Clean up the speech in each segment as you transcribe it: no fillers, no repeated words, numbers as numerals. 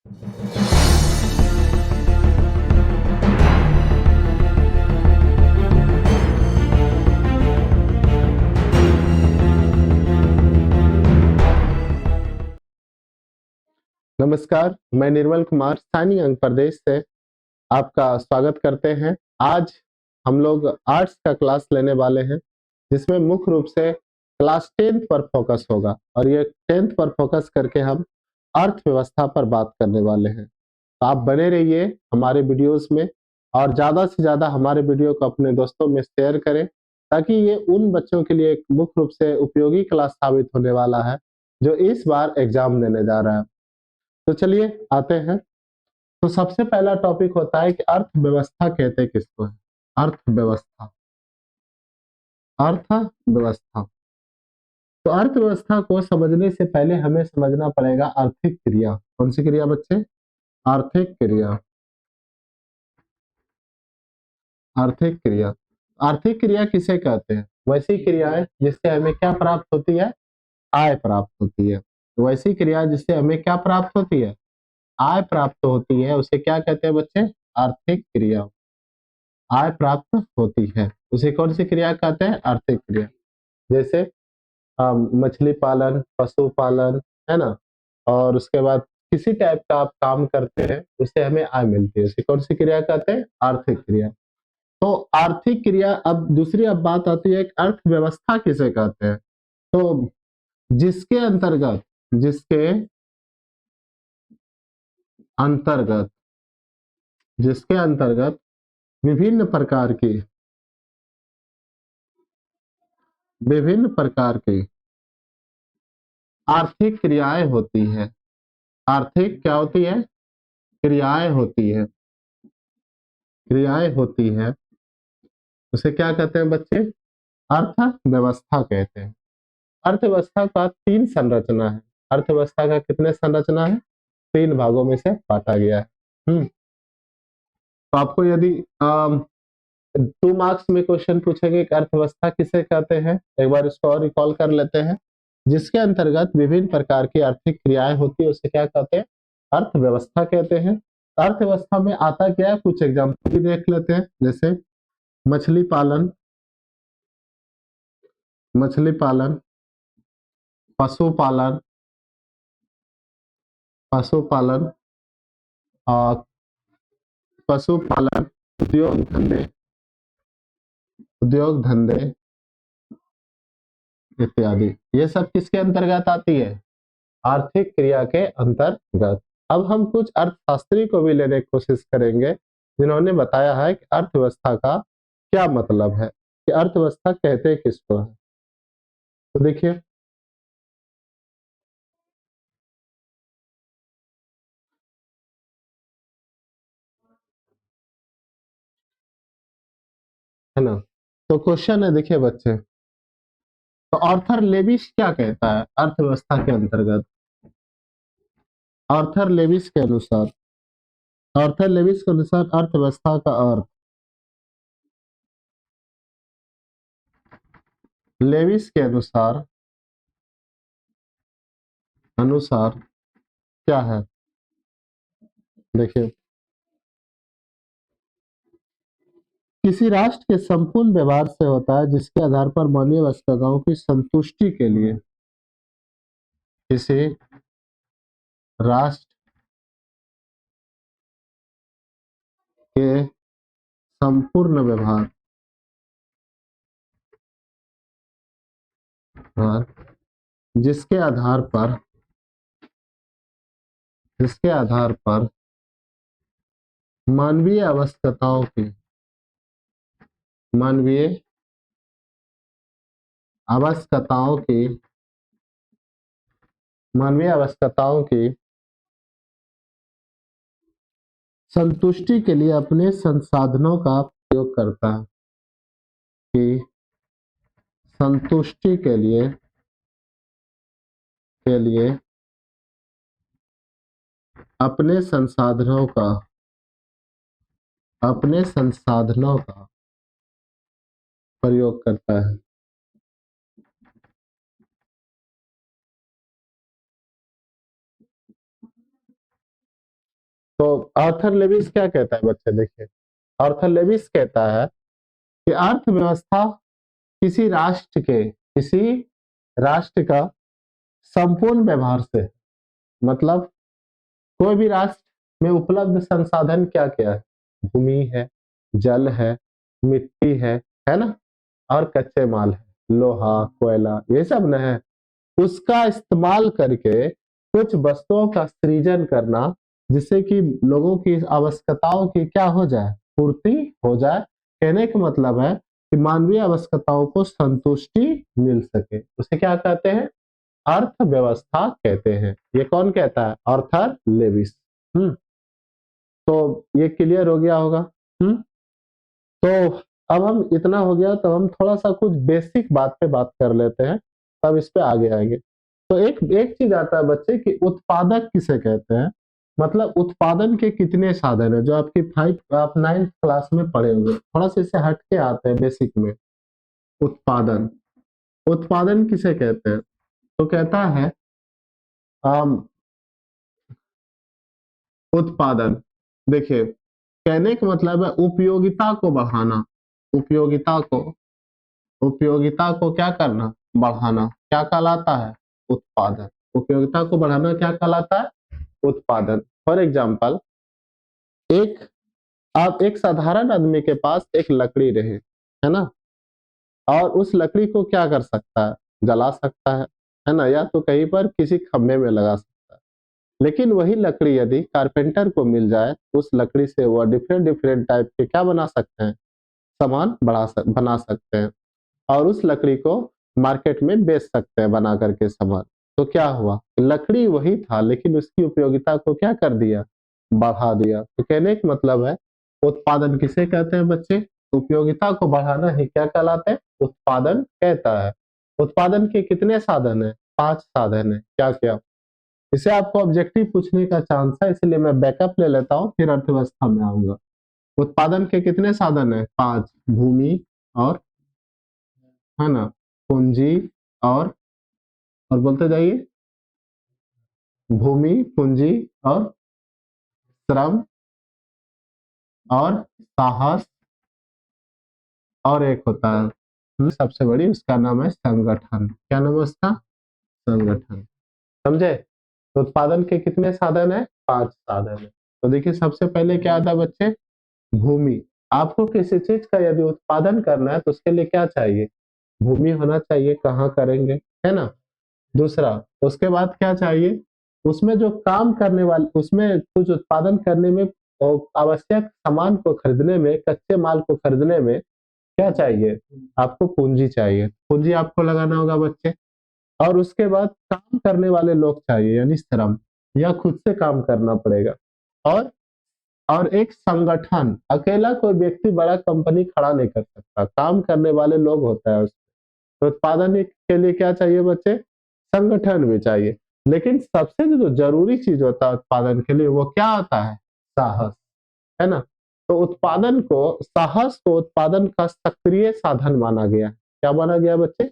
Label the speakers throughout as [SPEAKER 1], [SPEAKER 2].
[SPEAKER 1] नमस्कार, मैं निर्मल कुमार स्थानीय अंग प्रदेश से आपका स्वागत करते हैं। आज हम लोग आर्ट्स का क्लास लेने वाले हैं, जिसमें मुख्य रूप से क्लास 10th पर फोकस होगा और ये 10th पर फोकस करके हम अर्थव्यवस्था पर बात करने वाले हैं। तो आप बने रहिए हमारे वीडियोस में और ज़्यादा से ज़्यादा हमारे वीडियो को अपने दोस्तों में शेयर करें, ताकि ये उन बच्चों के लिए एक मुख्य रूप से उपयोगी क्लास साबित होने वाला है, जो इस बार एग्जाम देने जा रहा है। तो चलिए आते हैं। तो सबसे पहला टॉपिक होता है कि अर्थव्यवस्था कहते किसको है? अर्थव्यवस्था। अर्थव्यवस्था। तो अर्थव्यवस्था को समझने से पहले हमें समझना पड़ेगा आर्थिक क्रिया। कौन सी क्रिया बच्चे? आर्थिक क्रिया। आर्थिक क्रिया। आर्थिक क्रिया किसे कहते हैं? वैसी क्रियाएं जिससे हमें क्या प्राप्त होती है? आय प्राप्त होती है। तो वैसी क्रिया जिससे हमें क्या प्राप्त होती है? आय प्राप्त होती है, उसे क्या कहते हैं बच्चे? आर्थिक क्रिया। आय प्राप्त होती है उसे कौन सी क्रिया कहते हैं? आर्थिक क्रिया। जैसे मछली पालन, पशु पालन, है ना? और उसके बाद किसी टाइप का आप काम करते हैं, उससे हमें आय मिलती है, उसे कौन सी क्रिया कहते हैं? आर्थिक क्रिया। तो आर्थिक क्रिया। अब दूसरी अब बात आती है कि अर्थव्यवस्था किसे कहते हैं? तो जिसके अंतर्गत जिसके अंतर्गत जिसके अंतर्गत विभिन्न प्रकार की विभिन्न प्रकार की आर्थिक क्रियाएं होती है। आर्थिक क्या होती है? क्रियाएं होती है। क्रियाएं होती है, उसे क्या कहते हैं बच्चे? अर्थव्यवस्था कहते हैं। अर्थव्यवस्था का तीन संरचना है। अर्थव्यवस्था का कितने संरचना है? तीन भागों में से बांटा गया है। तो आपको यदि 2 मार्क्स में क्वेश्चन पूछेंगे कि अर्थव्यवस्था किसे कहते हैं, एक बार इसको और रिकॉल कर लेते हैं। जिसके अंतर्गत विभिन्न प्रकार की आर्थिक क्रियाएं होती है, उसे क्या कहते हैं? अर्थव्यवस्था कहते हैं। अर्थव्यवस्था में आता क्या है, कुछ एग्जाम्पल भी देख लेते हैं। जैसे मछली पालन, मछली पालन, पशुपालन, पशुपालन, और पशुपालन, उद्योग धंधे, उद्योग धंधे इत्यादि। ये सब किसके अंतर्गत आती है? आर्थिक क्रिया के अंतर्गत। अब हम कुछ अर्थशास्त्री को भी लेने की कोशिश करेंगे, जिन्होंने बताया है कि अर्थव्यवस्था का क्या मतलब है, कि अर्थव्यवस्था कहते किसको है। तो देखिए, है ना? तो क्वेश्चन है, देखिए बच्चे, तो ऑर्थर लेविस क्या कहता है अर्थव्यवस्था के अंतर्गत? ऑर्थर लेविस के अनुसार ऑर्थर लेविस के अनुसार अर्थव्यवस्था का अर्थ, लेविस के अनुसार अनुसार क्या है? देखिए, किसी राष्ट्र के संपूर्ण व्यवहार से होता है जिसके आधार पर मानवीय आवश्यकताओं की संतुष्टि के लिए किसी राष्ट्र के संपूर्ण व्यवहार पर जिसके आधार पर जिसके आधार पर मानवीय आवश्यकताओं की मानवीय आवश्यकताओं की मानवीय आवश्यकताओं की संतुष्टि के लिए अपने संसाधनों का प्रयोग करता है, कि संतुष्टि के लिए अपने संसाधनों का अपने संसाधनों का प्रयोग करता है। तो आर्थर लेविस क्या कहता है बच्चे, देखिए आर्थर लेविस कहता है कि अर्थव्यवस्था किसी राष्ट्र का संपूर्ण व्यवहार से, मतलब कोई भी राष्ट्र में उपलब्ध संसाधन क्या क्या है, भूमि है, जल है, मिट्टी है ना, और कच्चे माल है, लोहा कोयला ये सब न है, उसका इस्तेमाल करके कुछ वस्तुओं का सृजन करना जिससे कि लोगों की आवश्यकताओं की क्या हो जाए, पूर्ति हो जाए। कहने का मतलब है कि मानवीय आवश्यकताओं को संतुष्टि मिल सके, उसे क्या कहते हैं, अर्थव्यवस्था कहते हैं। ये कौन कहता है, आर्थर लेविस। हम्म तो ये क्लियर हो गया होगा। हम्म तो अब हम इतना हो गया तो हम थोड़ा सा कुछ बेसिक बात पे बात कर लेते हैं, तब इस पे आगे आएंगे। तो एक एक चीज आता है बच्चे कि उत्पादक किसे कहते हैं, मतलब उत्पादन के कितने साधन है, जो आपकी आप 9th क्लास में पढ़े होंगे, थोड़ा सा इससे हटके आते हैं बेसिक में। उत्पादन, उत्पादन किसे कहते हैं, तो कहता है आम, उत्पादन, देखिए कहने का मतलब है उपयोगिता को बढ़ाना, उपयोगिता को उपयोगिता को क्या करना, बढ़ाना, क्या कहलाता है, उत्पादन। उपयोगिता को बढ़ाना क्या कहलाता है, उत्पादन। फॉर एग्जाम्पल, एक आप एक साधारण आदमी के पास एक लकड़ी रहे, है ना, और उस लकड़ी को क्या कर सकता है, जला सकता है ना, या तो कहीं पर किसी खम्भे में लगा सकता है। लेकिन वही लकड़ी यदि कारपेंटर को मिल जाए तो उस लकड़ी से वह डिफरेंट डिफरेंट टाइप के क्या बना सकते हैं, सामान बना सकते हैं, और उस लकड़ी को मार्केट में बेच सकते हैं बना करके सामान। तो क्या हुआ, लकड़ी वही था लेकिन उसकी उपयोगिता को क्या कर दिया, बढ़ा दिया। तो कहने का मतलब है उत्पादन किसे कहते हैं बच्चे, उपयोगिता को बढ़ाना ही क्या कहलाते हैं, उत्पादन कहता है। उत्पादन के कितने साधन है, 5 साधन है, क्या क्या। इसे आपको ऑब्जेक्टिव पूछने का चांस है, इसलिए मैं बैकअप ले लेता हूँ, फिर अर्थव्यवस्था में आऊंगा। उत्पादन के कितने साधन है, 5, भूमि और, है ना, पूंजी और बोलते जाइए, भूमि, पूंजी और श्रम और साहस, और एक होता है सबसे बड़ी, उसका नाम है संगठन। क्या नाम है उसका, संगठन। समझे। तो उत्पादन के कितने साधन है, 5 साधन है। तो देखिए सबसे पहले क्या आता है बच्चे, भूमि। आपको किसी चीज का यदि उत्पादन करना है तो उसके लिए क्या चाहिए, भूमि होना चाहिए, कहाँ करेंगे, है ना। दूसरा, उसके बाद क्या चाहिए, उसमें जो काम करने वाले, उसमें कुछ उत्पादन करने में और आवश्यक सामान को खरीदने में, कच्चे माल को खरीदने में क्या चाहिए, आपको पूंजी चाहिए, पूंजी आपको लगाना होगा बच्चे। और उसके बाद काम करने वाले लोग चाहिए, यानी श्रम, या खुद से काम करना पड़ेगा। और एक संगठन, अकेला कोई व्यक्ति बड़ा कंपनी खड़ा नहीं कर सकता, काम करने वाले लोग होता है। तो उत्पादन के लिए क्या चाहिए बच्चे, संगठन भी चाहिए। लेकिन सबसे जो जरूरी चीज होता है उत्पादन के लिए वो क्या होता है, साहस, है ना। तो उत्पादन को, साहस को उत्पादन का सक्रिय साधन माना गया है। क्या माना गया बच्चे,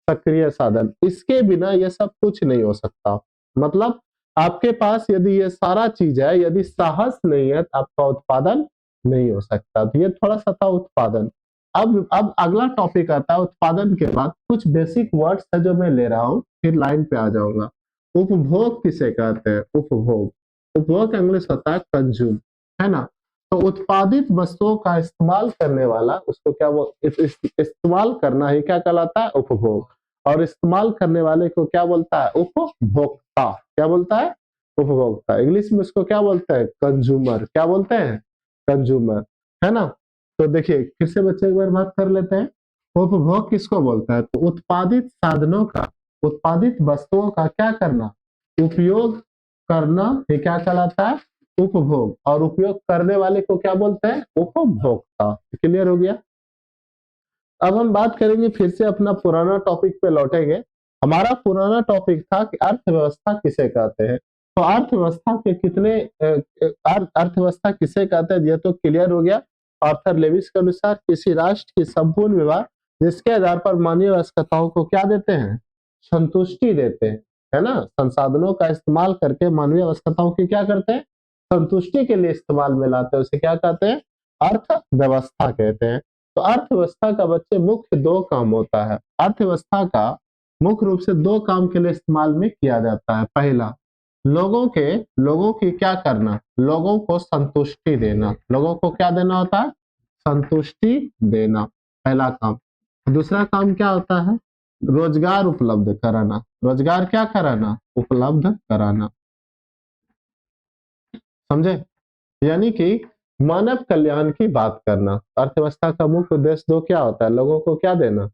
[SPEAKER 1] सक्रिय साधन। इसके बिना ये सब कुछ नहीं हो सकता। मतलब आपके पास यदि ये सारा चीज है, यदि साहस नहीं है तो आपका उत्पादन नहीं हो सकता। तो ये थोड़ा सा था उत्पादन। अब अगला टॉपिक आता है उत्पादन के बाद कुछ बेसिक वर्ड्स है जो मैं ले रहा हूँ, फिर लाइन पे आ जाऊंगा। उपभोग किसे कहते हैं, उपभोग। उपभोग का इंग्लिश होता है कंज्यूम, है ना। तो उत्पादित वस्तुओं का इस्तेमाल करने वाला, उसको क्या वो इस्तेमाल करना ही क्या कहलाता है, उपभोग। और इस्तेमाल करने वाले को क्या बोलता है, उपभोक्ता। क्या बोलता है, उपभोक्ता। इंग्लिश में उसको क्या बोलते हैं, कंज्यूमर। क्या बोलते हैं, कंज्यूमर, है ना। तो देखिए फिर से बच्चे एक बार बात कर लेते हैं, उपभोग किसको बोलता है, तो उत्पादित साधनों का, उत्पादित वस्तुओं का क्या करना, उपयोग करना, ये क्या कहलाता है, उपभोग। और उपयोग करने वाले को क्या बोलते हैं, उपभोक्ता। क्लियर हो गया। अब हम बात करेंगे, फिर से अपना पुराना टॉपिक पे लौटेंगे। हमारा पुराना टॉपिक था कि अर्थव्यवस्था किसे कहते हैं। तो अर्थव्यवस्था के कितने अर्थव्यवस्था किसे कहते हैं, ये तो क्लियर हो गया। आर्थर लेविस के अनुसार किसी राष्ट्र की संपूर्ण व्यवहार जिसके आधार पर मानवीय आवश्यकताओं को क्या देते हैं, संतुष्टि देते हैं, है ना। संसाधनों का इस्तेमाल करके मानवीय आवश्यकताओं की क्या करते हैं, संतुष्टि के लिए इस्तेमाल में लाते हैं उसे क्या कहते हैं? अर्थव्यवस्था कहते हैं। तो अर्थव्यवस्था का बच्चे मुख्य दो काम होता है। अर्थव्यवस्था का मुख्य रूप से दो काम के लिए इस्तेमाल में किया जाता है। पहला, लोगों की क्या करना, लोगों को संतुष्टि देना। लोगों को क्या देना होता है? संतुष्टि देना, पहला काम। दूसरा काम क्या होता है? रोजगार उपलब्ध कराना। रोजगार क्या कराना? उपलब्ध कराना। समझे? यानी कि मानव कल्याण की बात करना। अर्थव्यवस्था का मुख्य उद्देश्य दो क्या होता है? लोगों को क्या देना?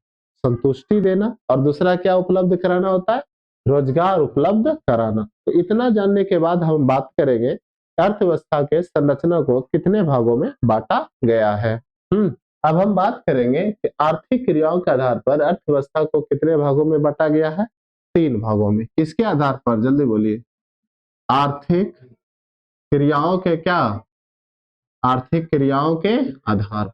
[SPEAKER 1] संतुष्टि देना। और दूसरा क्या उपलब्ध कराना होता है? रोजगार उपलब्ध कराना। तो इतना जानने के बाद हम बात करेंगे अर्थव्यवस्था के संरचना को कितने भागों में बांटा गया है। अब हम बात करेंगे कि आर्थिक क्रियाओं के आधार पर अर्थव्यवस्था को कितने भागों में बांटा गया है? तीन भागों में। किसके आधार पर? जल्दी बोलिए। आर्थिक क्रियाओं के क्या? आर्थिक क्रियाओं के आधार।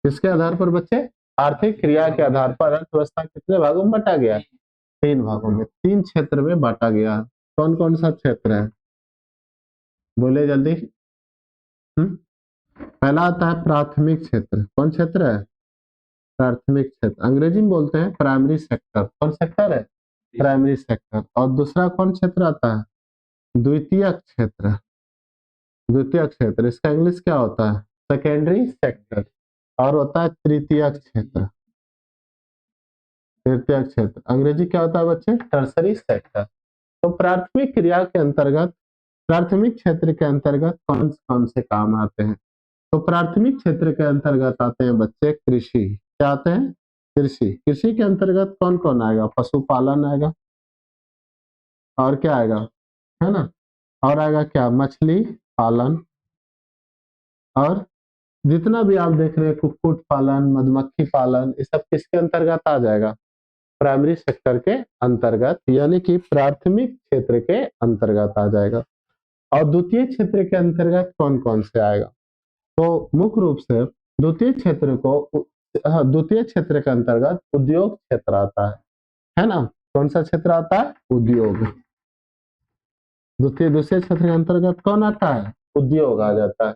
[SPEAKER 1] किसके आधार पर बच्चे? आर्थिक क्रिया के आधार पर अर्थव्यवस्था कितने भागों में बांटा गया? तीन भागों में, तीन क्षेत्र में बांटा गया। कौन कौन सा क्षेत्र है? बोले जल्दी। हम्म? पहला आता है प्राथमिक क्षेत्र। कौन क्षेत्र है? प्राथमिक क्षेत्र, अंग्रेजी में बोलते हैं प्राइमरी सेक्टर। कौन सेक्टर है? Primary sector. और दूसरा कौन क्षेत्र आता है? द्वितीयक क्षेत्र। द्वितीयक क्षेत्र, इसका इंग्लिश क्या होता है? Secondary sector. और होता है तृतीयक क्षेत्र। तृतीयक क्षेत्र, अंग्रेजी क्या होता है बच्चे? Tertiary sector. तो प्राथमिक क्रिया के अंतर्गत, प्राथमिक क्षेत्र के अंतर्गत कौन कौन से काम आते हैं? तो प्राथमिक क्षेत्र के अंतर्गत आते हैं बच्चे कृषि। क्या आते हैं? कृषि। कृषि के अंतर्गत कौन कौन आएगा? पशुपालन आएगा। और क्या आएगा? है ना? और आएगा क्या? मछली पालन। और जितना भी आप देख रहे हैं कुक्कुट पालन, मधुमक्खी पालन, ये सब किसके अंतर्गत आ जाएगा? प्राइमरी सेक्टर के अंतर्गत, यानी कि प्राथमिक क्षेत्र के अंतर्गत आ जाएगा। और द्वितीय क्षेत्र के अंतर्गत कौन कौन से आएगा? तो मुख्य रूप से द्वितीय क्षेत्र को द्वितीय क्षेत्र के अंतर्गत उद्योग क्षेत्र आता है ना? कौन सा क्षेत्र आता है? उद्योग। दूसरे क्षेत्र के अंतर्गत कौन आता है? उद्योग आ जाता है।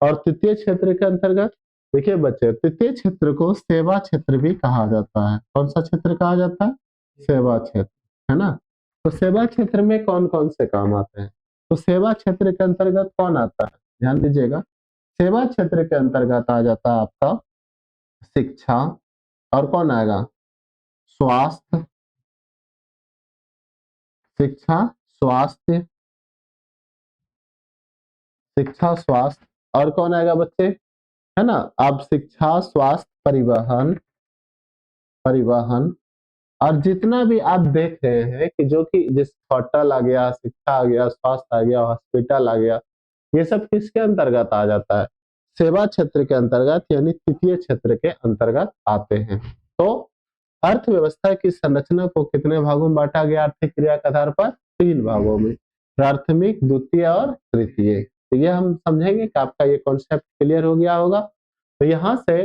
[SPEAKER 1] और तृतीय क्षेत्र के अंतर्गत, देखिए बच्चे, तृतीय क्षेत्र को सेवा क्षेत्र भी कहा जाता है। कौन सा क्षेत्र कहा जाता है? सेवा क्षेत्र, है ना? तो सेवा क्षेत्र में कौन कौन से काम आते हैं? तो सेवा क्षेत्र के अंतर्गत कौन आता है? ध्यान दीजिएगा। सेवा क्षेत्र के अंतर्गत आ जाता है आपका शिक्षा। और कौन आएगा? स्वास्थ्य। शिक्षा, स्वास्थ्य, शिक्षा स्वास्थ्य। और कौन आएगा बच्चे? है ना? अब शिक्षा, स्वास्थ्य, परिवहन, परिवहन। और जितना भी आप देख रहे हैं कि जो कि जिस होटल आ गया, शिक्षा आ गया, स्वास्थ्य आ गया, हॉस्पिटल आ गया, ये सब किसके अंतर्गत आ जाता है? सेवा क्षेत्र के अंतर्गत, यानी तृतीय क्षेत्र के अंतर्गत आते हैं। तो अर्थव्यवस्था की संरचना को कितने भागों में बांटा गया आर्थिक क्रिया के आधार पर? तीन भागों में, प्राथमिक, द्वितीय और तृतीय। तो ये हम समझेंगे कि आपका ये कॉन्सेप्ट क्लियर हो गया होगा। तो यहाँ से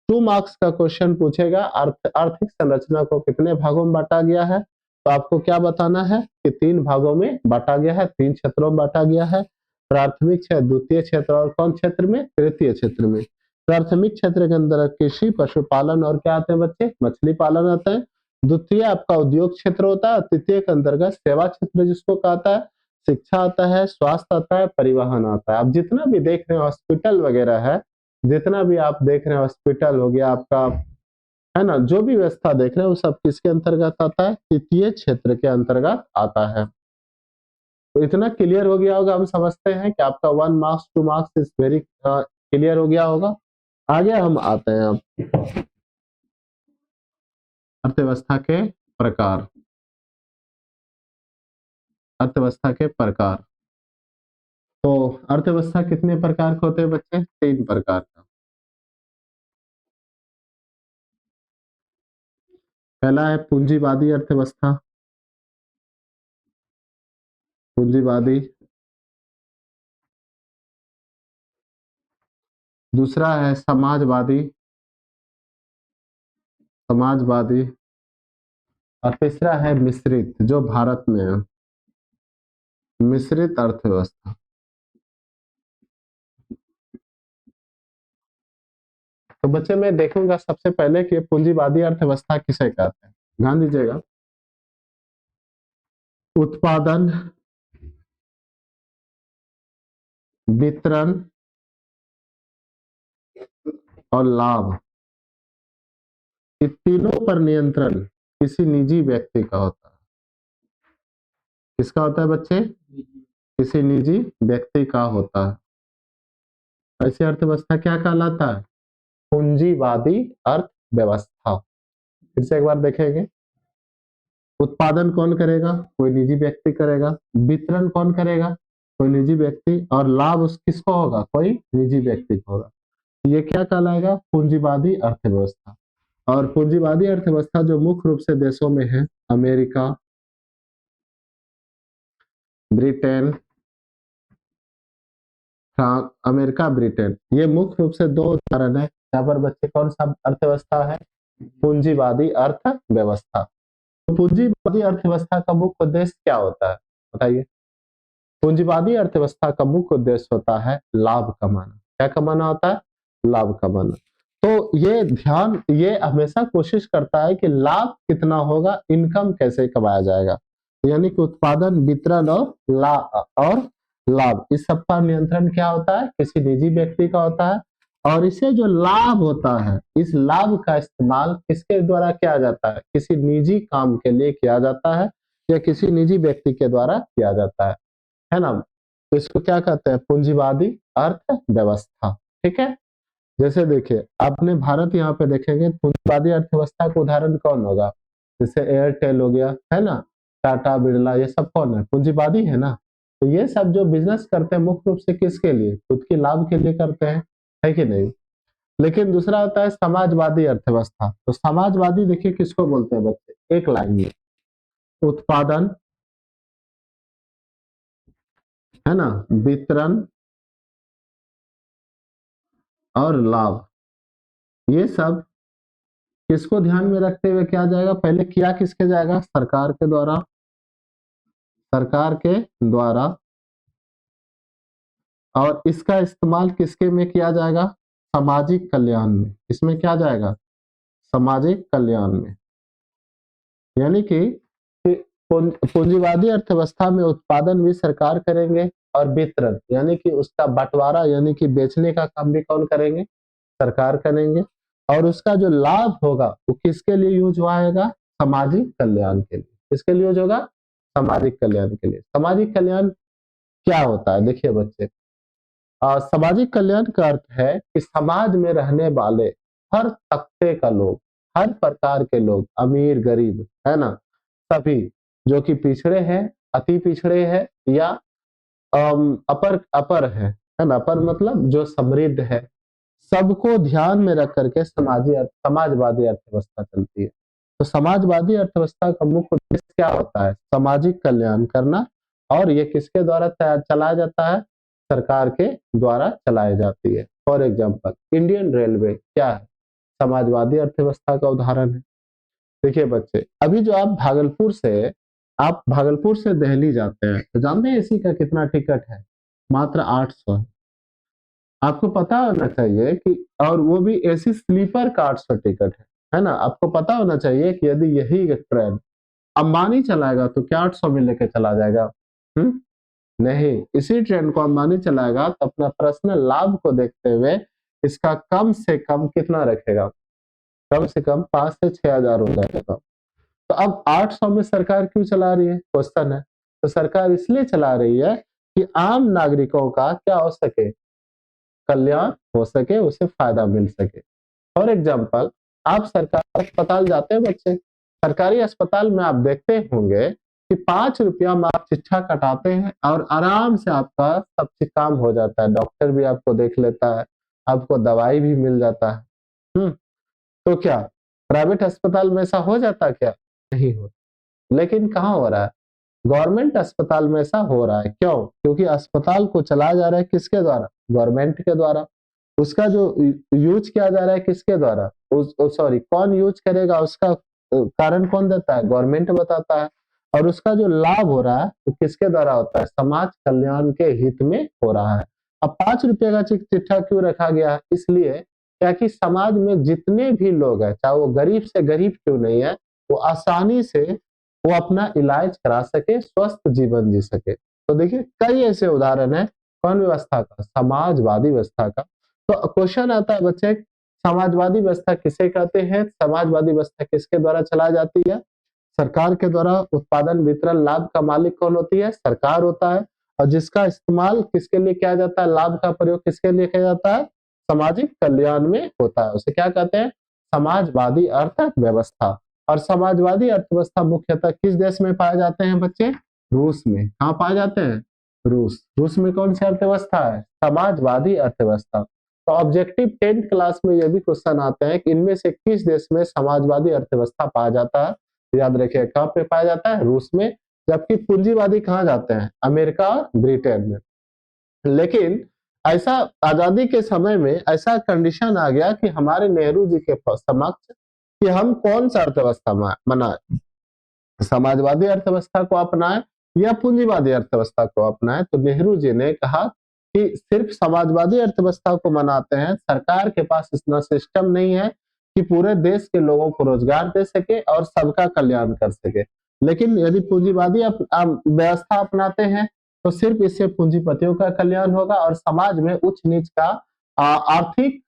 [SPEAKER 1] 2 मार्क्स का क्वेश्चन पूछेगा, आर्थिक संरचना को कितने भागों में बांटा गया है? तो आपको क्या बताना है कि तीन भागों में बांटा गया है, तीन क्षेत्रों में बांटा गया है। प्राथमिक क्षेत्र, द्वितीय क्षेत्र और कौन क्षेत्र में? तृतीय क्षेत्र में। प्राथमिक क्षेत्र के अंदर कृषि, पशुपालन और क्या आते हैं बच्चे? मछली पालन आता है। द्वितीय आपका उद्योग क्षेत्र होता है। तृतीय के अंतर्गत सेवा क्षेत्र जिसको कहता है, शिक्षा आता है, स्वास्थ्य आता है, परिवहन आता है। आप जितना भी देख रहे हैं हॉस्पिटल वगैरह है, जितना भी आप देख रहे हैं हॉस्पिटल हो गया आपका, है ना, जो भी व्यवस्था देख रहे हैं वो सब किसके अंतर्गत आता है? तृतीय क्षेत्र के अंतर्गत आता है। तो इतना क्लियर हो गया होगा, हम समझते हैं कि आपका 1 marks 2 marks is very clear हो गया होगा। आगे हम आते हैं अब अर्थव्यवस्था के प्रकार। अर्थव्यवस्था के प्रकार। तो अर्थव्यवस्था कितने प्रकार के होते हैं बच्चे? तीन प्रकार का। पहला है पूंजीवादी अर्थव्यवस्था। पूंजीवादी। दूसरा है समाजवादी। समाजवादी। और तीसरा है मिश्रित, जो भारत में है, मिश्रित अर्थव्यवस्था। तो बच्चे मैं देखूंगा सबसे पहले कि पूंजीवादी अर्थव्यवस्था किसे कहते हैं। ध्यान दीजिएगा, उत्पादन, वितरण और लाभ, ये तीनों पर नियंत्रण किसी निजी व्यक्ति का होता है। किसका होता है बच्चे? किसी निजी व्यक्ति का होता है। ऐसी अर्थव्यवस्था क्या कहलाता है? पूंजीवादी अर्थव्यवस्था। फिर से एक बार देखेंगे, उत्पादन कौन करेगा? कोई निजी व्यक्ति करेगा। वितरण कौन करेगा? कोई निजी व्यक्ति। और लाभ उस किसको होगा? कोई निजी व्यक्ति को होगा। ये क्या कहलाएगा? पूंजीवादी अर्थव्यवस्था। और पूंजीवादी अर्थव्यवस्था जो मुख्य रूप से देशों में है, America, Britain, France, America, Britain, ये मुख्य रूप से दो उदाहरण है यहाँ पर बच्चे कौन सा अर्थव्यवस्था है? पूंजीवादी अर्थव्यवस्था। तो पूंजीवादी अर्थव्यवस्था का मुख्य उद्देश्य क्या होता है बताइए? पूंजीवादी अर्थव्यवस्था का मुख्य उद्देश्य होता है लाभ कमाना। क्या कमाना होता है? लाभ कमाना। तो ये हमेशा कोशिश करता है कि लाभ कितना होगा, इनकम कैसे कमाया जाएगा, यानी कि उत्पादन, वितरण और लाभ, इस सब का नियंत्रण क्या होता है? किसी निजी व्यक्ति का होता है। और इसे जो लाभ होता है, इस लाभ का इस्तेमाल किसके द्वारा किया जाता है? किसी निजी काम के लिए किया जाता है या किसी निजी व्यक्ति के द्वारा किया जाता है ना? तो इसको क्या कहते हैं? पूंजीवादी अर्थव्यवस्था। ठीक है, जैसे देखिए आपने भारत यहाँ पे देखेंगे, पूंजीवादी अर्थव्यवस्था का उदाहरण कौन होगा? जैसे एयरटेल हो गया, है ना, टाटा, बिरला, ये सब कौन है? पूंजीवादी है ना। तो ये सब जो बिजनेस करते हैं मुख्य रूप से किसके लिए? खुद के लाभ के लिए करते हैं, है कि नहीं? लेकिन दूसरा होता है समाजवादी अर्थव्यवस्था। तो समाजवादी देखिए किसको बोलते हैं बच्चे? एक लाइन में, उत्पादन, है ना, वितरण और लाभ, ये सब किसको ध्यान में रखते हुए किया जाएगा? पहले किया किसके जाएगा? सरकार के द्वारा। सरकार के द्वारा। और इसका इस्तेमाल किसके में किया जाएगा? सामाजिक कल्याण में। इसमें क्या जाएगा? सामाजिक कल्याण में। यानी कि पूंजीवादी अर्थव्यवस्था में उत्पादन भी सरकार करेंगे और वितरण यानी कि उसका बंटवारा यानी कि बेचने का काम भी कौन करेंगे? सरकार करेंगे। और उसका जो लाभ होगा वो किसके लिए यूज होगा? सामाजिक कल्याण के लिए। किसके लिए यूज होगा? सामाजिक कल्याण के लिए। सामाजिक कल्याण क्या होता है? देखिए बच्चे, सामाजिक कल्याण का अर्थ है कि समाज में रहने वाले हर तबके का लोग, हर प्रकार के लोग, अमीर गरीब, है ना, सभी, जो कि पिछड़े हैं, अति पिछड़े हैं या अपर अपर है ना, अपर मतलब जो समृद्ध है, सबको ध्यान में रख करके समाजवादी अर्थव्यवस्था चलती है। तो समाजवादी अर्थव्यवस्था का मुख्य उद्देश्य क्या होता है? सामाजिक कल्याण करना। और ये किसके द्वारा चलाया जाता है? सरकार के द्वारा चलाई जाती है। फॉर एग्जाम्पल इंडियन रेलवे क्या है? समाजवादी अर्थव्यवस्था का उदाहरण है। देखिए बच्चे, अभी जो आप भागलपुर से दिल्ली जाते हैं तो जानते हैं एसी का कितना टिकट है? मात्र 800 है। आपको पता होना चाहिए कि, और वो भी एसी स्लीपर का 800 टिकट है ना। आपको पता होना चाहिए कि यदि यही ट्रेन अंबानी चलाएगा तो क्या 800 में लेके चला जाएगा? हम्म, नहीं, इसी ट्रेन को अंबानी चलाएगा तो अपना पर्सनल लाभ को देखते हुए इसका कम से कम कितना रखेगा? कम से कम 5 से 6 हजार हो जाएगा। तो अब 800 में सरकार क्यों चला रही है? क्वेश्चन है। तो सरकार इसलिए चला रही है कि आम नागरिकों का क्या हो सके? कल्याण हो सके, उसे फायदा मिल सके। फॉर एग्जाम्पल, आप सरकारी अस्पताल जाते हैं बच्चे, सरकारी अस्पताल में आप देखते होंगे कि 5 रुपया में आप शिक्षा कटाते हैं और आराम से आपका सब चीज काम हो जाता है। डॉक्टर भी आपको देख लेता है, आपको दवाई भी मिल जाता है। तो क्या प्राइवेट अस्पताल में ऐसा हो जाता क्या? नहीं हो। लेकिन कहाँ हो रहा है? गवर्नमेंट अस्पताल में ऐसा हो रहा है। क्यों? क्योंकि अस्पताल को चलाया जा रहा है किसके द्वारा? गवर्नमेंट के द्वारा। उसका जो यूज किया जा रहा है किसके द्वारा? सॉरी, कौन यूज करेगा उसका? कारण कौन देता है? गवर्नमेंट बताता है। और उसका जो लाभ हो रहा है वो किसके द्वारा होता है? समाज कल्याण के हित में हो रहा है। अब 5 रुपए का चिट्ठा क्यों रखा गया है? इसलिए ताकि समाज में जितने भी लोग हैं, चाहे वो गरीब से गरीब क्यों नहीं है, वो आसानी से वो अपना इलाज करा सके, स्वस्थ जीवन जी सके। तो देखिए कई ऐसे उदाहरण है, कौन व्यवस्था का? समाजवादी व्यवस्था का। तो क्वेश्चन आता है बच्चे, समाजवादी व्यवस्था किसे कहते हैं? समाजवादी व्यवस्था किसके द्वारा चलाई जाती है? सरकार के द्वारा। उत्पादन, वितरण, लाभ का मालिक कौन होती है? सरकार होता है। और जिसका इस्तेमाल किसके लिए किया जाता है? लाभ का प्रयोग किसके लिए किया जाता है? सामाजिक कल्याण में होता है। उसे क्या कहते हैं? समाजवादी अर्थव्यवस्था। और समाजवादी अर्थव्यवस्था मुख्यतः किस देश में पाए जाते हैं बच्चे? रूस में। कहाँ पाए जाते हैं? रूस। रूस में कौन सी अर्थव्यवस्था है? समाजवादी अर्थव्यवस्था। तो ऑब्जेक्टिव 10th क्लास में ये भी क्वेश्चन आते हैं कि इनमें से किस देश में समाजवादी अर्थव्यवस्था पाया जाता है? याद रखिए कहाँ पे पाया जाता है? रूस में। जबकि पूंजीवादी कहाँ जाते हैं? अमेरिका और ब्रिटेन में। लेकिन ऐसा आजादी के समय में ऐसा कंडीशन आ गया कि हमारे नेहरू जी के समक्ष कि हम कौन सा अर्थव्यवस्था बनाए, समाजवादी अर्थव्यवस्था को अपनाएं या पूंजीवादी अर्थव्यवस्था को अपनाएं। तो नेहरू जी ने कहा कि सिर्फ समाजवादी अर्थव्यवस्था को मनाते हैं, सरकार के पास इतना सिस्टम नहीं है कि पूरे देश के लोगों को रोजगार दे सके और सबका कल्याण कर सके। लेकिन यदि पूंजीवादी व्यवस्था अपनाते हैं तो सिर्फ इससे पूंजीपतियों का कल्याण होगा और समाज में उच्च नीच का आर्थिक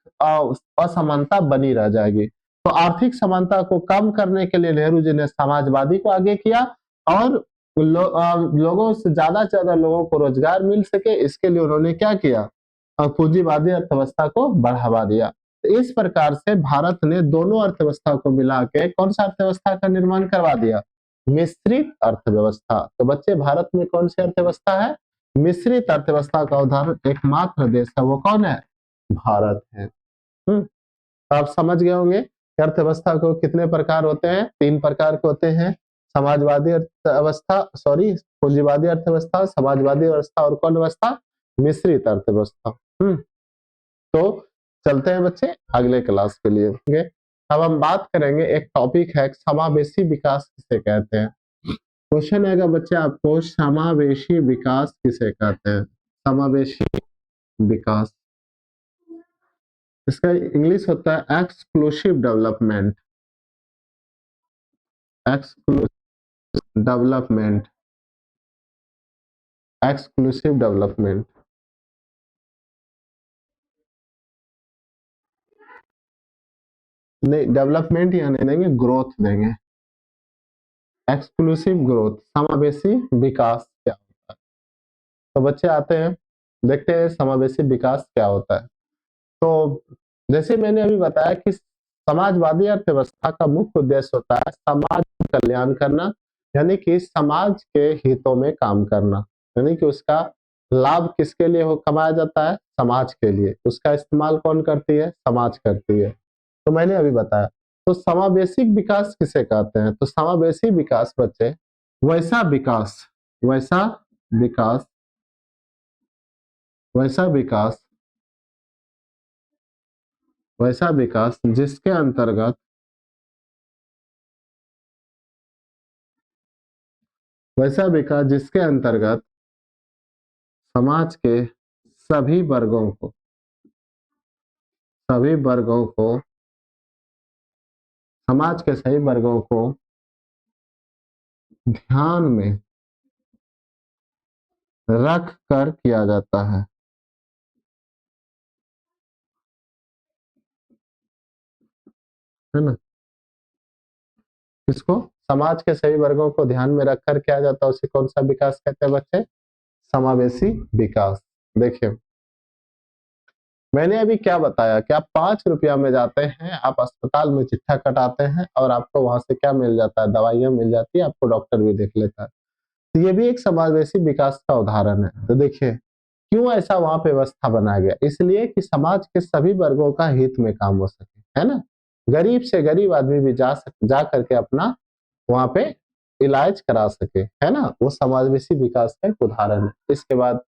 [SPEAKER 1] असमानता बनी रह जाएगी। तो आर्थिक समानता को कम करने के लिए नेहरू जी ने समाजवादी को आगे किया और लोगों से ज्यादा लोगों को रोजगार मिल सके, इसके लिए उन्होंने क्या किया? पूंजीवादी अर्थव्यवस्था को बढ़ावा दिया। तो इस प्रकार से भारत ने दोनों अर्थव्यवस्था को मिला के कौन सा अर्थव्यवस्था का निर्माण करवा दिया? मिश्रित अर्थव्यवस्था। तो बच्चे भारत में कौन सी अर्थव्यवस्था है? मिश्रित अर्थव्यवस्था का उदाहरण एकमात्र देश है, वो कौन है? भारत है। आप समझ गए होंगे कि अर्थव्यवस्था को कितने प्रकार होते हैं? 3 प्रकार के होते हैं। समाजवादी अर्थव्यवस्था, सॉरी, पूंजीवादी अर्थव्यवस्था, समाजवादी व्यवस्था और कौन व्यवस्था? मिश्रित अर्थव्यवस्था। तो चलते हैं बच्चे अगले क्लास के लिए। ठीक है, अब हम बात करेंगे, एक टॉपिक है समावेशी विकास किसे कहते हैं। क्वेश्चन आएगा बच्चे आपको, समावेशी विकास किसे कहते हैं? समावेशी विकास, इसका इंग्लिश होता है exclusive development. Development, exclusive development. नहीं, डेवलपमेंट यहाँ नहीं देंगे, ग्रोथ देंगे। एक्सक्लूसिव ग्रोथ, समावेशी विकास क्या होता है? तो बच्चे आते हैं, देखते हैं समावेशी विकास क्या होता है। तो जैसे मैंने अभी बताया कि समाजवादी अर्थव्यवस्था का मुख्य उद्देश्य होता है समाज कल्याण करना, यानी कि समाज के हितों में काम करना, यानी कि उसका लाभ किसके लिए हो कमाया जाता है? समाज के लिए। उसका इस्तेमाल कौन करती है? समाज करती है। तो मैंने अभी बताया। तो समावेशी विकास किसे कहते हैं? तो समावेशी विकास बच्चे वैसा विकास, वैसा विकास, वैसा विकास, वैसा विकास जिसके अंतर्गत, वैसा विकास जिसके अंतर्गत समाज के सभी वर्गों को, सभी वर्गों को, समाज के सभी वर्गों को ध्यान में रख कर किया जाता है ना? इसको समाज के सभी वर्गों को ध्यान में रखकर किया जाता है, उसे कौन सा विकास कहते हैं बच्चे? समावेशी विकास। देखिए मैंने अभी क्या बताया कि आप 5 रुपया में जाते हैं, आप अस्पताल में चिट्ठा कटाते हैं और आपको वहां से क्या मिल जाता है? दवाइयां मिल जाती है, आपको डॉक्टर भी देख लेता है। तो ये भी एक समावेशी विकास का उदाहरण है। तो देखिए क्यों ऐसा वहां पे व्यवस्था बनाया गया? इसलिए कि समाज के सभी वर्गों का हित में काम हो सके, है ना? गरीब से गरीब आदमी भी जा करके अपना वहां पे इलाज करा सके, है ना? वो समावेशी विकास का एक उदाहरण है। इसके बाद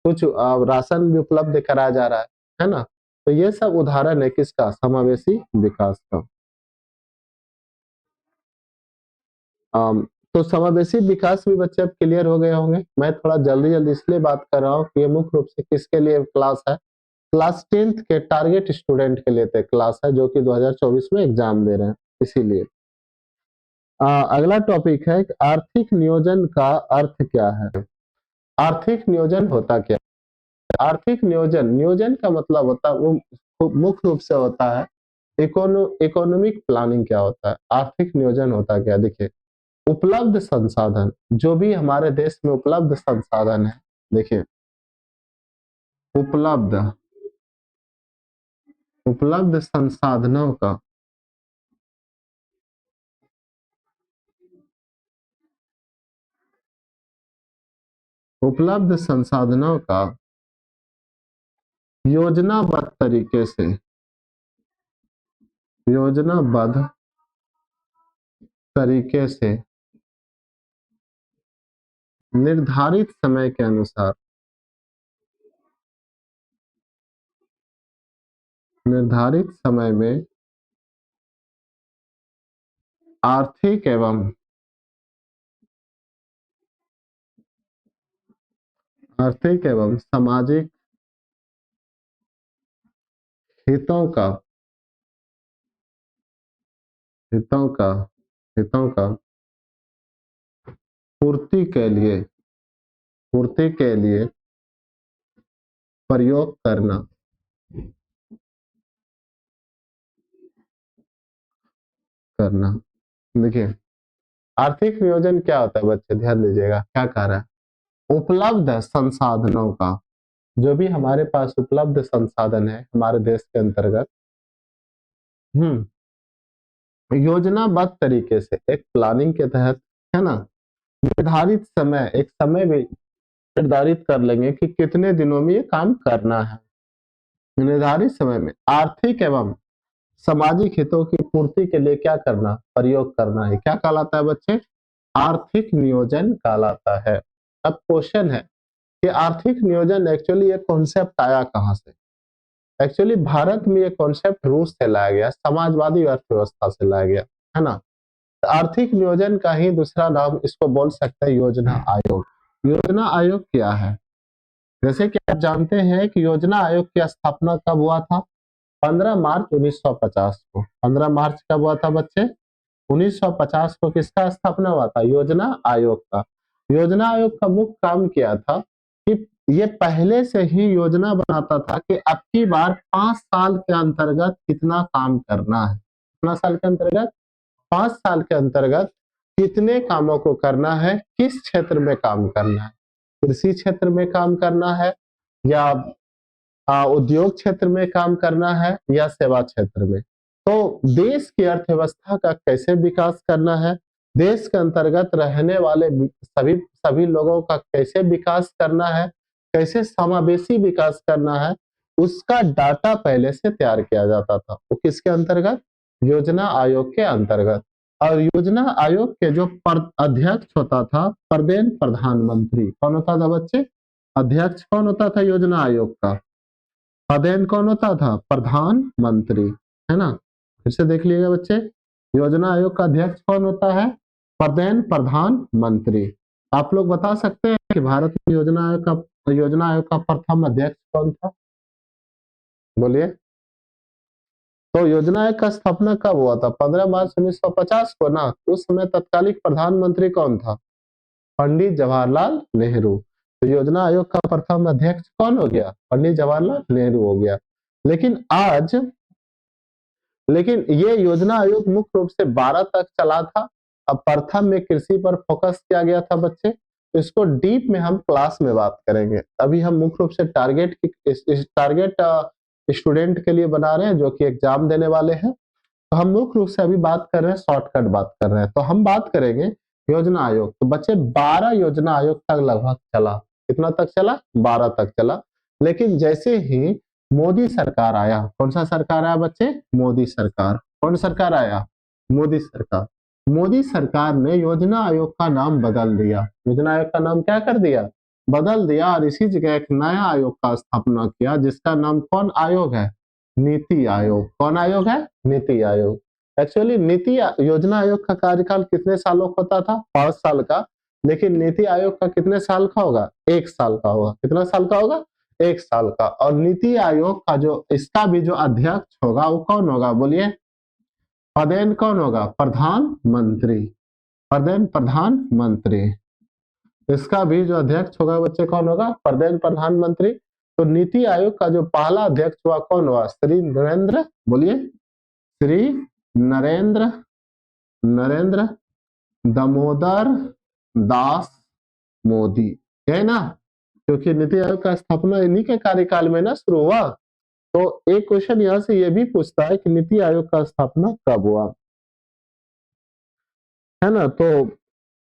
[SPEAKER 1] कुछ राशन भी उपलब्ध कराया जा रहा है ना? तो ये सब उदाहरण है किसका? समावेशी विकास का। तो समावेशी विकास भी बच्चे अब क्लियर हो गए होंगे। मैं थोड़ा जल्दी जल्दी इसलिए बात कर रहा हूँ कि ये मुख्य रूप से किसके लिए क्लास है, क्लास 10th के टारगेट स्टूडेंट के लिए क्लास है, जो कि 2024 में एग्जाम दे रहे हैं, इसीलिए। अगला टॉपिक है कि आर्थिक नियोजन का अर्थ क्या है। आर्थिक नियोजन होता क्या है? आर्थिक नियोजन, नियोजन का मतलब होता है वो मुख्य रूप से होता है इकोनॉमिक प्लानिंग। क्या होता है आर्थिक नियोजन होता क्या? देखिए, उपलब्ध संसाधन, जो भी हमारे देश में उपलब्ध संसाधन है, देखिए उपलब्ध उपलब्ध संसाधनों का उपलब्ध संसाधनों का योजनाबद्ध तरीके से योजनाबद्ध तरीके से निर्धारित समय के अनुसार निर्धारित समय में आर्थिक एवं सामाजिक हितों का हितों का हितों का पूर्ति के लिए प्रयोग करना। देखिए, आर्थिक नियोजन क्या होता है बच्चे, ध्यान दीजिएगा, क्या कह रहा है? उपलब्ध संसाधनों का, जो भी हमारे पास उपलब्ध संसाधन है हमारे देश के अंतर्गत, योजनाबद्ध तरीके से एक प्लानिंग के तहत, है ना, निर्धारित समय, एक समय भी निर्धारित कर लेंगे कि कितने दिनों में ये काम करना है। निर्धारित समय में आर्थिक एवं सामाजिक हितों की पूर्ति के लिए क्या करना, प्रयोग करना है। क्या कहलाता है बच्चे? आर्थिक नियोजन कहलाता है। अब क्वेश्चन है कि आर्थिक नियोजन एक्चुअली ये कॉन्सेप्ट आया कहां से? एक्चुअली भारत में ये कॉन्सेप्ट रूस से लाया गया, समाजवादी अर्थव्यवस्था से लाया गया, है ना। तो आर्थिक नियोजन का ही दूसरा नाम इसको बोल सकते हैं योजना आयोग। योजना आयोग क्या है? जैसे कि आप जानते हैं कि योजना आयोग की स्थापना कब हुआ था? 15 मार्च 1950 को। 15 मार्च कब हुआ था बच्चे? 1950 को। किसका स्थापना हुआ था? योजना आयोग का। योजना आयोग का मुख्य काम क्या था कि ये पहले से ही योजना बनाता था कि अब की बार 5 साल के अंतर्गत कितना काम करना है। कितना साल के अंतर्गत? 5 साल के अंतर्गत कितने कामों को करना है, किस क्षेत्र में काम करना है, कृषि क्षेत्र में काम करना है, या उद्योग क्षेत्र में काम करना है, या सेवा क्षेत्र में। तो देश की अर्थव्यवस्था का कैसे विकास करना है, देश के अंतर्गत रहने वाले सभी सभी लोगों का कैसे विकास करना है, कैसे समावेशी विकास करना है, उसका डाटा पहले से तैयार किया जाता था। वो किसके अंतर्गत? योजना आयोग के अंतर्गत। और योजना आयोग के जो अध्यक्ष होता था, प्रदेन प्रधानमंत्री। कौन होता था बच्चे? अध्यक्ष कौन होता था योजना आयोग का? पदेन कौन होता था? प्रधानमंत्री, है ना। फिर से देख लीजिएगा बच्चे, योजना आयोग का अध्यक्ष कौन होता है? पदेन प्रधानमंत्री। आप लोग बता सकते हैं कि भारत में योजना आयोग का प्रथम अध्यक्ष कौन था? बोलिए। तो योजना आयोग का स्थापना कब हुआ था? 15 मार्च 1950 को ना। उस समय तत्कालिक प्रधानमंत्री कौन था? पंडित जवाहरलाल नेहरू। तो योजना आयोग का प्रथम अध्यक्ष कौन हो गया? पंडित जवाहरलाल नेहरू हो गया। लेकिन आज लेकिन ये योजना आयोग मुख्य रूप से 12 तक चला था। अब प्रथम में कृषि पर फोकस किया गया था बच्चे, तो इसको डीप में हम क्लास में बात करेंगे। अभी हम मुख्य रूप से टारगेट स्टूडेंट के लिए बना रहे हैं जो कि एग्जाम देने वाले हैं। तो हम मुख्य रूप से अभी बात कर रहे हैं, शॉर्टकट बात कर रहे हैं। तो हम बात करेंगे योजना आयोग। तो बच्चे 12 योजना आयोग तक लगभग चला। कितना तक चला? 12 तक चला। लेकिन जैसे ही मोदी सरकार आया, कौन सा सरकार आया बच्चे? मोदी सरकार। कौन सरकार आया? मोदी सरकार। मोदी सरकार ने योजना आयोग का नाम बदल दिया। योजना आयोग का नाम क्या कर दिया? बदल दिया। और इसी जगह एक नया आयोग का स्थापना किया, जिसका नाम कौन आयोग है? नीति आयोग। कौन आयोग है? नीति आयोग। एक्चुअली नीति योजना आयोग का कार्यकाल कितने सालों का होता था? 5 साल का। लेकिन नीति आयोग का कितने साल का होगा? 1 साल का होगा। कितना साल का होगा? 1 साल का। और नीति आयोग का जो इसका भी जो अध्यक्ष होगा वो कौन होगा? बोलिए। पदेन कौन होगा? प्रधानमंत्री। पदेन प्रधानमंत्री। इसका भी जो अध्यक्ष होगा बच्चे कौन होगा? पदेन प्रधानमंत्री। तो नीति आयोग का जो पहला अध्यक्ष हुआ कौन हुआ? श्री नरेंद्र, बोलिए, श्री नरेंद्र नरेंद्र दामोदर दास मोदी, है ना? क्योंकि नीति आयोग का स्थापना इन्हीं के कार्यकाल में ना शुरू हुआ। तो एक क्वेश्चन यहाँ से ये भी पूछता है कि नीति आयोग का स्थापना कब हुआ, है ना? तो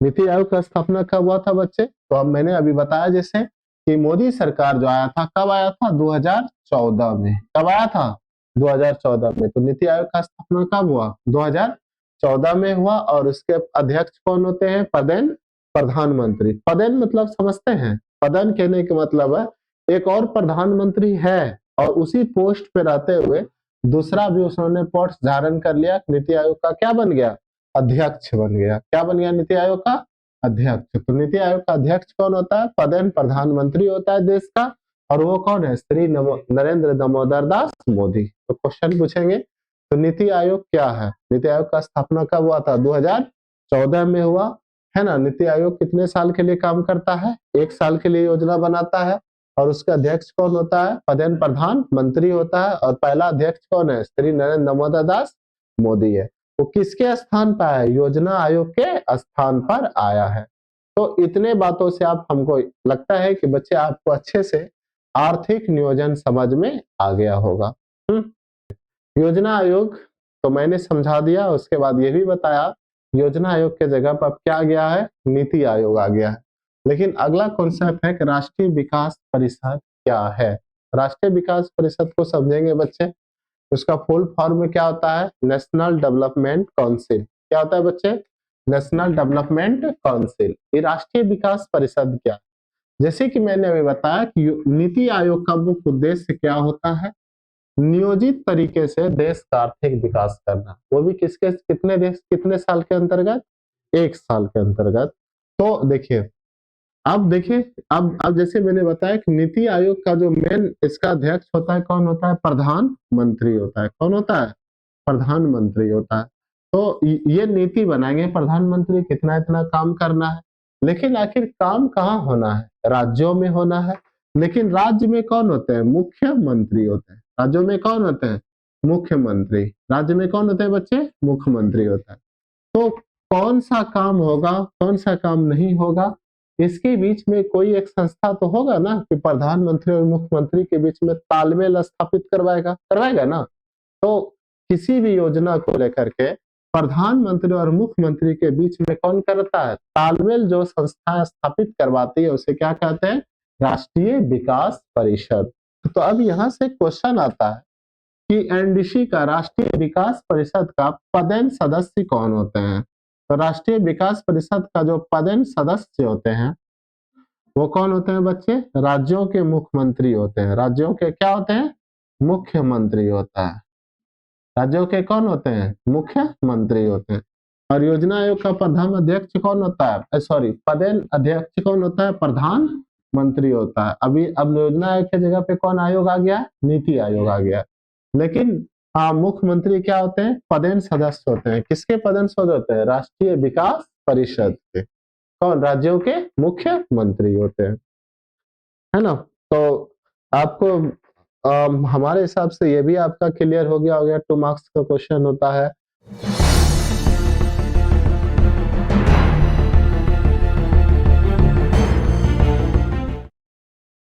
[SPEAKER 1] नीति आयोग का स्थापना कब हुआ था बच्चे? तो अब मैंने अभी बताया जैसे कि मोदी सरकार जो आया था, कब आया था? 2014 में। कब आया था? 2014 में। तो नीति आयोग का स्थापना कब हुआ? 2014 में हुआ। और उसके अध्यक्ष कौन होते हैं? पदेन प्रधानमंत्री। पदेन मतलब समझते हैं? पदन कहने का मतलब है एक और प्रधानमंत्री है और उसी पोस्ट पे रहते हुए दूसरा भी उसने पोस्ट धारण कर लिया, नीति आयोग का क्या बन गया? अध्यक्ष बन गया। क्या बन गया? नीति आयोग का अध्यक्ष। तो नीति आयोग का अध्यक्ष कौन होता है? पदेन प्रधानमंत्री होता है देश का। और वो कौन है? श्री नरेंद्र दामोदर दास मोदी। तो क्वेश्चन पूछेंगे तो नीति आयोग क्या है? नीति आयोग का स्थापना कब हुआ था? 2014 में हुआ, है ना? नीति आयोग कितने साल के लिए काम करता है? 1 साल के लिए योजना बनाता है। और उसका अध्यक्ष कौन होता है? पदेन प्रधानमंत्री होता है। और पहला अध्यक्ष कौन है? श्री नरेंद्र दामोदर दास मोदी है। वो किसके स्थान पर आया? योजना आयोग के स्थान पर आया है। तो इतने बातों से आप हमको लगता है कि बच्चे आपको अच्छे से आर्थिक नियोजन समझ में आ गया होगा। योजना आयोग तो मैंने समझा दिया। उसके बाद ये भी बताया योजना आयोग के जगह पर क्या गया है? नीति आयोग आ गया है। लेकिन अगला कॉन्सेप्ट है कि राष्ट्रीय विकास परिषद क्या है? राष्ट्रीय विकास परिषद को समझेंगे बच्चे। उसका फुल फॉर्म में क्या होता है? National development council. क्या होता है बच्चे? National development council. ये राष्ट्रीय विकास परिषद क्या? जैसे कि मैंने अभी बताया कि नीति आयोग का मुख्य उद्देश्य क्या होता है? नियोजित तरीके से देश का आर्थिक विकास करना। वो भी किसके कितने देश कितने साल के अंतर्गत? 1 साल के अंतर्गत। तो देखिए अब जैसे मैंने बताया कि नीति आयोग का जो मेन इसका अध्यक्ष होता है कौन होता है? प्रधानमंत्री होता है। कौन होता है? प्रधानमंत्री होता है। तो ये नीति बनाएंगे प्रधानमंत्री, कितना इतना काम करना है। लेकिन आखिर काम कहाँ होना है? राज्यों में होना है। लेकिन राज्य में कौन होते हैं? मुख्यमंत्री होते हैं। राज्यों में कौन होते हैं? मुख्यमंत्री। राज्य में कौन होते हैं बच्चे? मुख्यमंत्री होता है। तो कौन सा काम होगा, कौन सा काम नहीं होगा, इसके बीच में कोई एक संस्था तो होगा ना कि प्रधानमंत्री और मुख्यमंत्री के बीच में तालमेल स्थापित करवाएगा करवाएगा ना। तो किसी भी योजना को लेकर के प्रधानमंत्री और मुख्यमंत्री के बीच में कौन करता है? तालमेल जो संस्था स्थापित करवाती है उसे क्या कहते हैं? राष्ट्रीय विकास परिषद। तो अब यहाँ से क्वेश्चन आता है कि एनडीसी का, राष्ट्रीय विकास परिषद का पदेन सदस्य कौन होते हैं? तो राष्ट्रीय विकास परिषद का जो पदेन सदस्य होते हैं वो कौन होते हैं बच्चे? राज्यों के मुख्यमंत्री होते हैं। राज्यों के क्या होते हैं? मुख्यमंत्री होता है। राज्यों के कौन होते हैं? मुख्यमंत्री होते हैं। और योजना आयोग का प्रधान अध्यक्ष कौन होता है? सॉरी, पदेन अध्यक्ष कौन होता है? प्रधानमंत्री होता है। अभी अब योजना आयोग की जगह पे कौन आयोग आ गया? नीति आयोग आ गया। लेकिन मुख्यमंत्री क्या होते हैं? पदेन सदस्य होते हैं। किसके पदेन सदस्य होते हैं? राष्ट्रीय विकास परिषद के। कौन? राज्यों के मुख्यमंत्री होते हैं, है ना? तो आपको हमारे हिसाब से ये भी आपका क्लियर हो गया 2 मार्क्स का क्वेश्चन होता है।